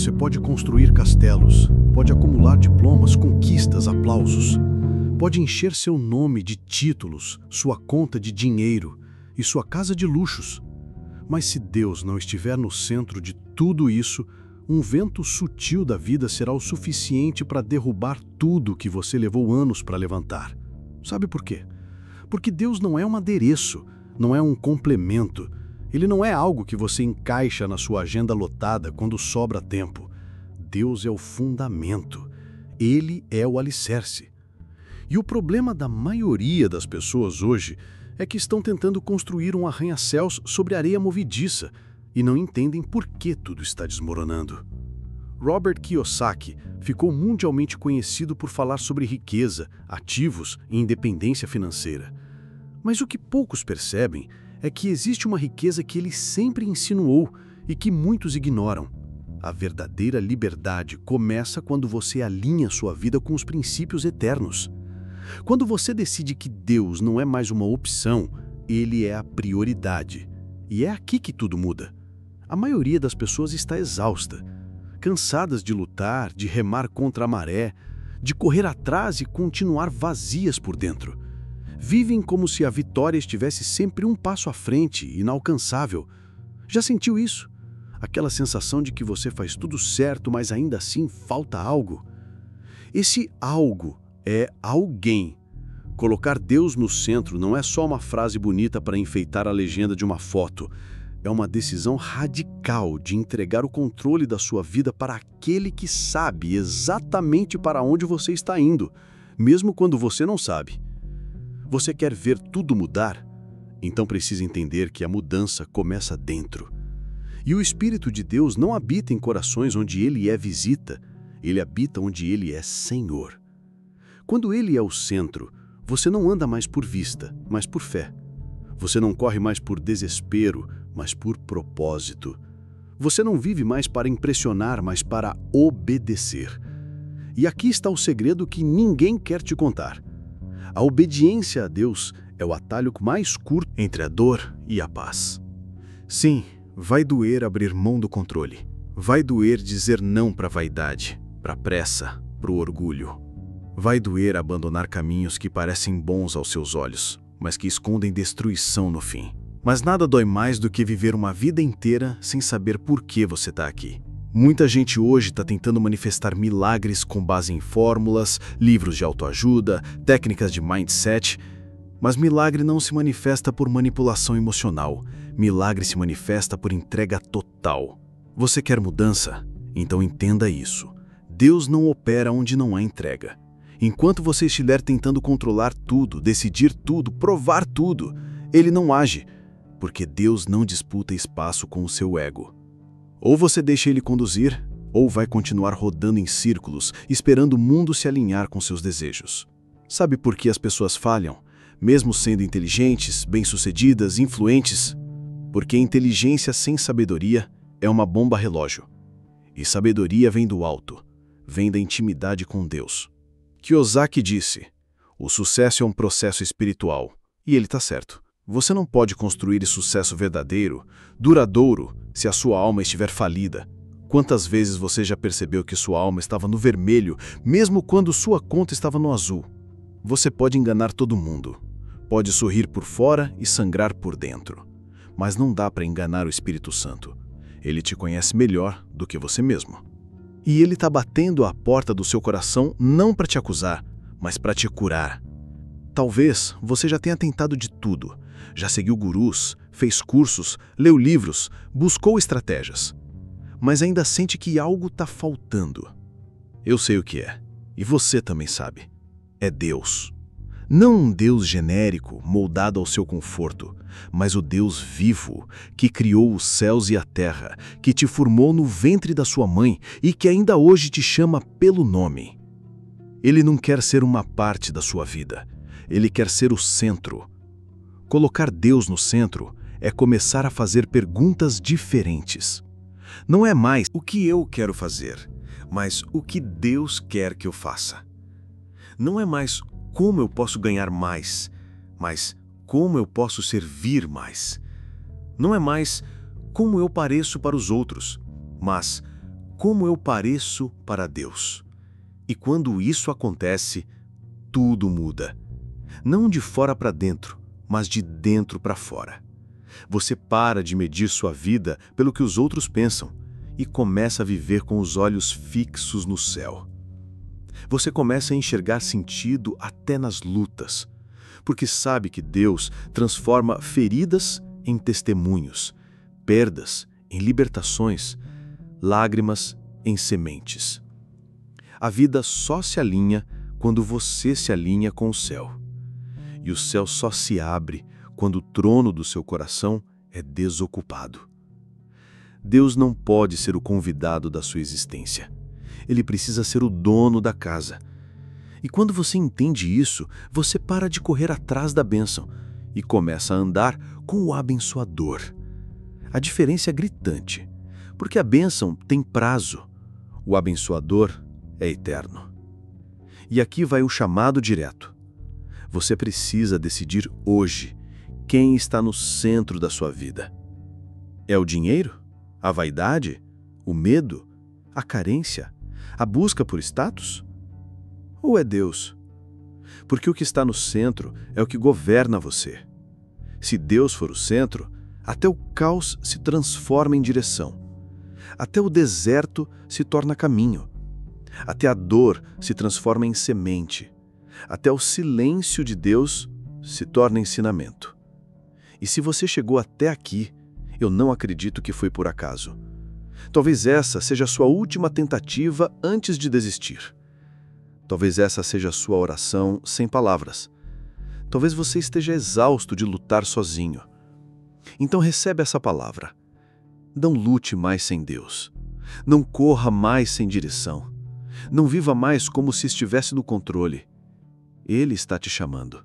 Você pode construir castelos, pode acumular diplomas, conquistas, aplausos. Pode encher seu nome de títulos, sua conta de dinheiro e sua casa de luxos. Mas se Deus não estiver no centro de tudo isso, um vento sutil da vida será o suficiente para derrubar tudo que você levou anos para levantar. Sabe por quê? Porque Deus não é um adereço, não é um complemento. Ele não é algo que você encaixa na sua agenda lotada quando sobra tempo. Deus é o fundamento. Ele é o alicerce. E o problema da maioria das pessoas hoje é que estão tentando construir um arranha-céus sobre areia movediça e não entendem por que tudo está desmoronando. Robert Kiyosaki ficou mundialmente conhecido por falar sobre riqueza, ativos e independência financeira. Mas o que poucos percebem é que existe uma riqueza que ele sempre insinuou e que muitos ignoram. A verdadeira liberdade começa quando você alinha sua vida com os princípios eternos. Quando você decide que Deus não é mais uma opção, Ele é a prioridade. E é aqui que tudo muda. A maioria das pessoas está exausta, cansadas de lutar, de remar contra a maré, de correr atrás e continuar vazias por dentro. Vivem como se a vitória estivesse sempre um passo à frente, inalcançável. Já sentiu isso? Aquela sensação de que você faz tudo certo, mas ainda assim falta algo? Esse algo é alguém. Colocar Deus no centro não é só uma frase bonita para enfeitar a legenda de uma foto. É uma decisão radical de entregar o controle da sua vida para aquele que sabe exatamente para onde você está indo, mesmo quando você não sabe. Você quer ver tudo mudar? Então precisa entender que a mudança começa dentro. E o Espírito de Deus não habita em corações onde Ele é visita, Ele habita onde Ele é Senhor. Quando Ele é o centro, você não anda mais por vista, mas por fé. Você não corre mais por desespero, mas por propósito. Você não vive mais para impressionar, mas para obedecer. E aqui está o segredo que ninguém quer te contar. A obediência a Deus é o atalho mais curto entre a dor e a paz. Sim, vai doer abrir mão do controle. Vai doer dizer não para a vaidade, para a pressa, para o orgulho. Vai doer abandonar caminhos que parecem bons aos seus olhos, mas que escondem destruição no fim. Mas nada dói mais do que viver uma vida inteira sem saber por que você está aqui. Muita gente hoje está tentando manifestar milagres com base em fórmulas, livros de autoajuda, técnicas de mindset, mas milagre não se manifesta por manipulação emocional. Milagre se manifesta por entrega total. Você quer mudança? Então entenda isso. Deus não opera onde não há entrega. Enquanto você estiver tentando controlar tudo, decidir tudo, provar tudo, Ele não age, porque Deus não disputa espaço com o seu ego. Ou você deixa Ele conduzir, ou vai continuar rodando em círculos, esperando o mundo se alinhar com seus desejos. Sabe por que as pessoas falham, mesmo sendo inteligentes, bem-sucedidas, influentes? Porque inteligência sem sabedoria é uma bomba relógio. E sabedoria vem do alto, vem da intimidade com Deus. Kiyosaki disse, o sucesso é um processo espiritual, e ele está certo. Você não pode construir sucesso verdadeiro, duradouro, se a sua alma estiver falida. Quantas vezes você já percebeu que sua alma estava no vermelho, mesmo quando sua conta estava no azul? Você pode enganar todo mundo. Pode sorrir por fora e sangrar por dentro. Mas não dá para enganar o Espírito Santo. Ele te conhece melhor do que você mesmo. E ele está batendo à porta do seu coração não para te acusar, mas para te curar. Talvez você já tenha tentado de tudo. Já seguiu gurus, fez cursos, leu livros, buscou estratégias. Mas ainda sente que algo está faltando. Eu sei o que é, e você também sabe. É Deus. Não um Deus genérico, moldado ao seu conforto, mas o Deus vivo, que criou os céus e a terra, que te formou no ventre da sua mãe e que ainda hoje te chama pelo nome. Ele não quer ser uma parte da sua vida. Ele quer ser o centro. Colocar Deus no centro é começar a fazer perguntas diferentes. Não é mais o que eu quero fazer, mas o que Deus quer que eu faça. Não é mais como eu posso ganhar mais, mas como eu posso servir mais. Não é mais como eu pareço para os outros, mas como eu pareço para Deus. E quando isso acontece, tudo muda. Não de fora para dentro, mas de dentro para fora. Você para de medir sua vida pelo que os outros pensam e começa a viver com os olhos fixos no céu. Você começa a enxergar sentido até nas lutas, porque sabe que Deus transforma feridas em testemunhos, perdas em libertações, lágrimas em sementes. A vida só se alinha quando você se alinha com o céu. E o céu só se abre quando o trono do seu coração é desocupado. Deus não pode ser o convidado da sua existência. Ele precisa ser o dono da casa. E quando você entende isso, você para de correr atrás da bênção e começa a andar com o abençoador. A diferença é gritante, porque a bênção tem prazo. O abençoador é eterno. E aqui vai o chamado direto. Você precisa decidir hoje quem está no centro da sua vida. É o dinheiro? A vaidade? O medo? A carência? A busca por status? Ou é Deus? Porque o que está no centro é o que governa você. Se Deus for o centro, até o caos se transforma em direção. Até o deserto se torna caminho. Até a dor se transforma em semente. Até o silêncio de Deus se torna ensinamento. E se você chegou até aqui, eu não acredito que foi por acaso. Talvez essa seja a sua última tentativa antes de desistir. Talvez essa seja a sua oração sem palavras. Talvez você esteja exausto de lutar sozinho. Então recebe essa palavra. Não lute mais sem Deus. Não corra mais sem direção. Não viva mais como se estivesse no controle. Ele está te chamando.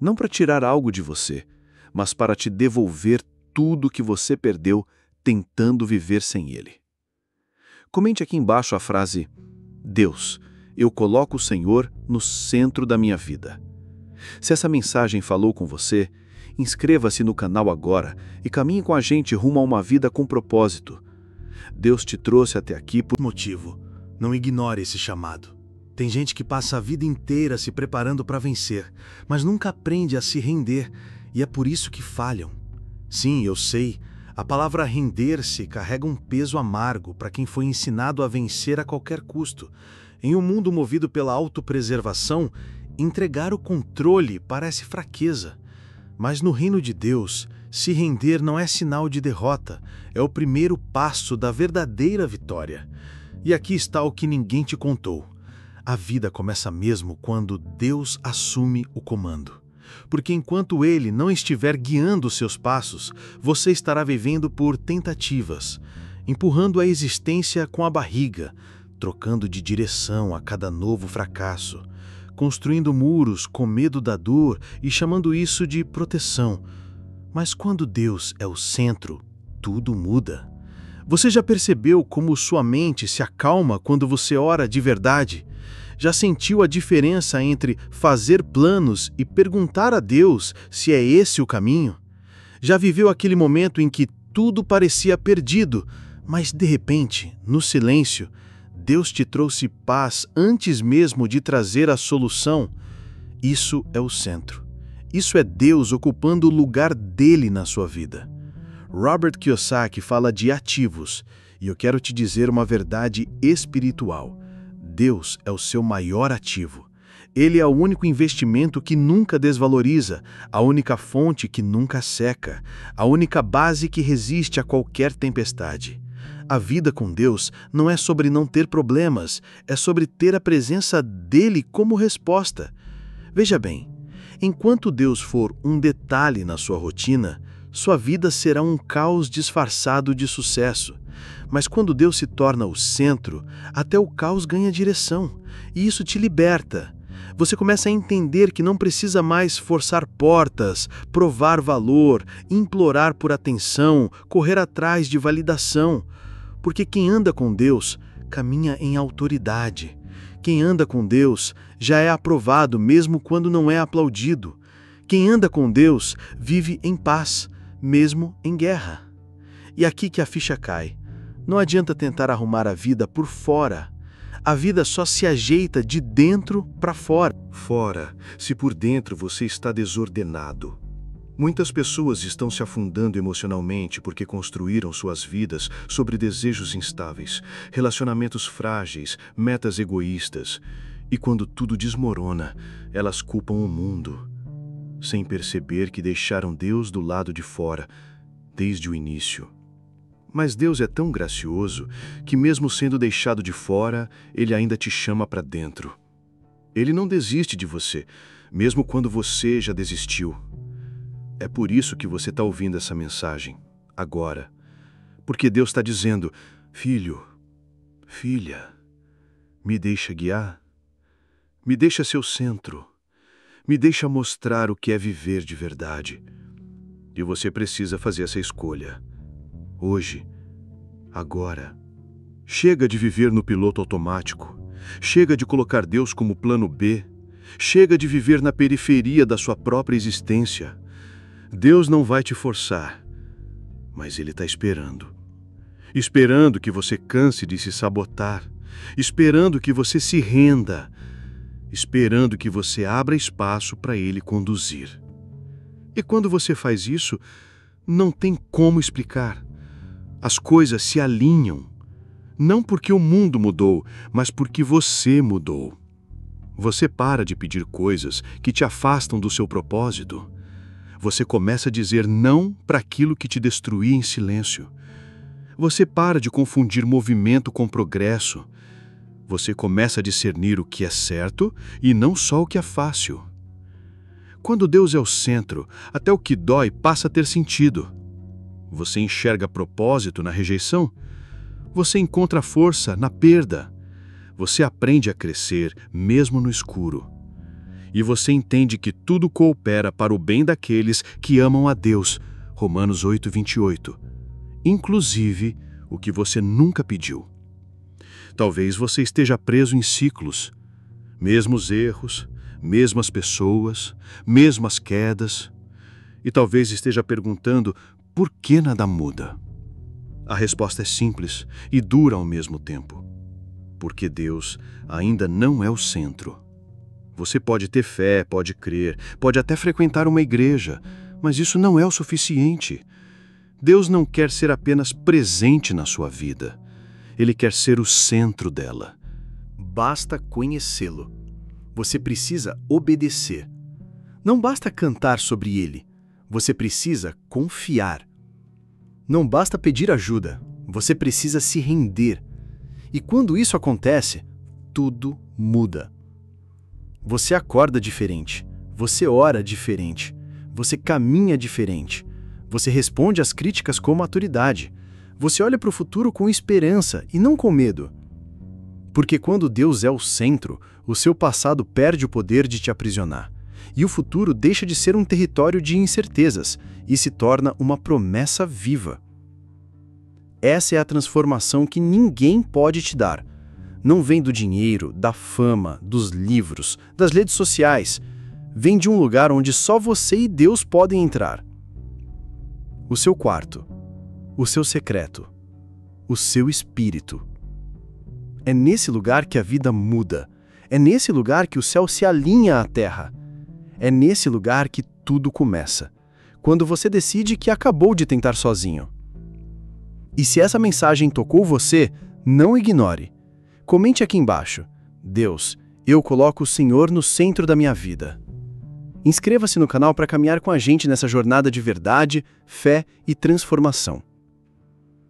Não para tirar algo de você, mas para te devolver tudo que você perdeu tentando viver sem ele. Comente aqui embaixo a frase: Deus, eu coloco o Senhor no centro da minha vida. Se essa mensagem falou com você, inscreva-se no canal agora e caminhe com a gente rumo a uma vida com propósito. Deus te trouxe até aqui por motivo. Não ignore esse chamado. Tem gente que passa a vida inteira se preparando para vencer, mas nunca aprende a se render, e é por isso que falham. Sim, eu sei, a palavra render-se carrega um peso amargo para quem foi ensinado a vencer a qualquer custo. Em um mundo movido pela autopreservação, entregar o controle parece fraqueza. Mas no reino de Deus, se render não é sinal de derrota, é o primeiro passo da verdadeira vitória. E aqui está o que ninguém te contou. A vida começa mesmo quando Deus assume o comando. Porque enquanto Ele não estiver guiando os seus passos, você estará vivendo por tentativas, empurrando a existência com a barriga, trocando de direção a cada novo fracasso, construindo muros com medo da dor e chamando isso de proteção. Mas quando Deus é o centro, tudo muda. Você já percebeu como sua mente se acalma quando você ora de verdade? Já sentiu a diferença entre fazer planos e perguntar a Deus se é esse o caminho? Já viveu aquele momento em que tudo parecia perdido, mas de repente, no silêncio, Deus te trouxe paz antes mesmo de trazer a solução? Isso é o centro. Isso é Deus ocupando o lugar dele na sua vida. Robert Kiyosaki fala de ativos, e eu quero te dizer uma verdade espiritual. Deus é o seu maior ativo. Ele é o único investimento que nunca desvaloriza, a única fonte que nunca seca, a única base que resiste a qualquer tempestade. A vida com Deus não é sobre não ter problemas, é sobre ter a presença dele como resposta. Veja bem, enquanto Deus for um detalhe na sua rotina, sua vida será um caos disfarçado de sucesso. Mas quando Deus se torna o centro, até o caos ganha direção, e isso te liberta. Você começa a entender que não precisa mais forçar portas, provar valor, implorar por atenção, correr atrás de validação. Porque quem anda com Deus caminha em autoridade. Quem anda com Deus já é aprovado mesmo quando não é aplaudido. Quem anda com Deus vive em paz, mesmo em guerra. E aqui que a ficha cai. Não adianta tentar arrumar a vida por fora. A vida só se ajeita de dentro para fora. Fora, se por dentro você está desordenado. Muitas pessoas estão se afundando emocionalmente porque construíram suas vidas sobre desejos instáveis, relacionamentos frágeis, metas egoístas. E quando tudo desmorona, elas culpam o mundo, sem perceber que deixaram Deus do lado de fora desde o início. Mas Deus é tão gracioso que, mesmo sendo deixado de fora, Ele ainda te chama para dentro. Ele não desiste de você, mesmo quando você já desistiu. É por isso que você está ouvindo essa mensagem, agora. Porque Deus está dizendo: filho, filha, me deixa guiar, me deixa ser o centro, me deixa mostrar o que é viver de verdade. E você precisa fazer essa escolha. Hoje, agora. Chega de viver no piloto automático. Chega de colocar Deus como plano B. Chega de viver na periferia da sua própria existência. Deus não vai te forçar, mas Ele está esperando. Esperando que você canse de se sabotar. Esperando que você se renda. Esperando que você abra espaço para Ele conduzir. E quando você faz isso, não tem como explicar. As coisas se alinham, não porque o mundo mudou, mas porque você mudou. Você para de pedir coisas que te afastam do seu propósito. Você começa a dizer não para aquilo que te destruía em silêncio. Você para de confundir movimento com progresso. Você começa a discernir o que é certo e não só o que é fácil. Quando Deus é o centro, até o que dói passa a ter sentido. Você enxerga propósito na rejeição? Você encontra força na perda. Você aprende a crescer mesmo no escuro. E você entende que tudo coopera para o bem daqueles que amam a Deus. Romanos 8:28. Inclusive o que você nunca pediu. Talvez você esteja preso em ciclos. Mesmos erros, mesmas pessoas, mesmas quedas. E talvez esteja perguntando: por que nada muda? A resposta é simples e dura ao mesmo tempo. Porque Deus ainda não é o centro. Você pode ter fé, pode crer, pode até frequentar uma igreja, mas isso não é o suficiente. Deus não quer ser apenas presente na sua vida. Ele quer ser o centro dela. Basta conhecê-lo. Você precisa obedecer. Não basta cantar sobre ele. Você precisa confiar. Não basta pedir ajuda, você precisa se render. E quando isso acontece, tudo muda. Você acorda diferente, você ora diferente, você caminha diferente, você responde às críticas com maturidade, você olha para o futuro com esperança e não com medo. Porque quando Deus é o centro, o seu passado perde o poder de te aprisionar. E o futuro deixa de ser um território de incertezas e se torna uma promessa viva. Essa é a transformação que ninguém pode te dar. Não vem do dinheiro, da fama, dos livros, das redes sociais. Vem de um lugar onde só você e Deus podem entrar. O seu quarto, o seu secreto, o seu espírito. É nesse lugar que a vida muda. É nesse lugar que o céu se alinha à terra. É nesse lugar que tudo começa, quando você decide que acabou de tentar sozinho. E se essa mensagem tocou você, não ignore. Comente aqui embaixo: Deus, eu coloco o Senhor no centro da minha vida. Inscreva-se no canal para caminhar com a gente nessa jornada de verdade, fé e transformação.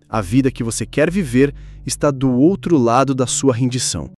A vida que você quer viver está do outro lado da sua rendição.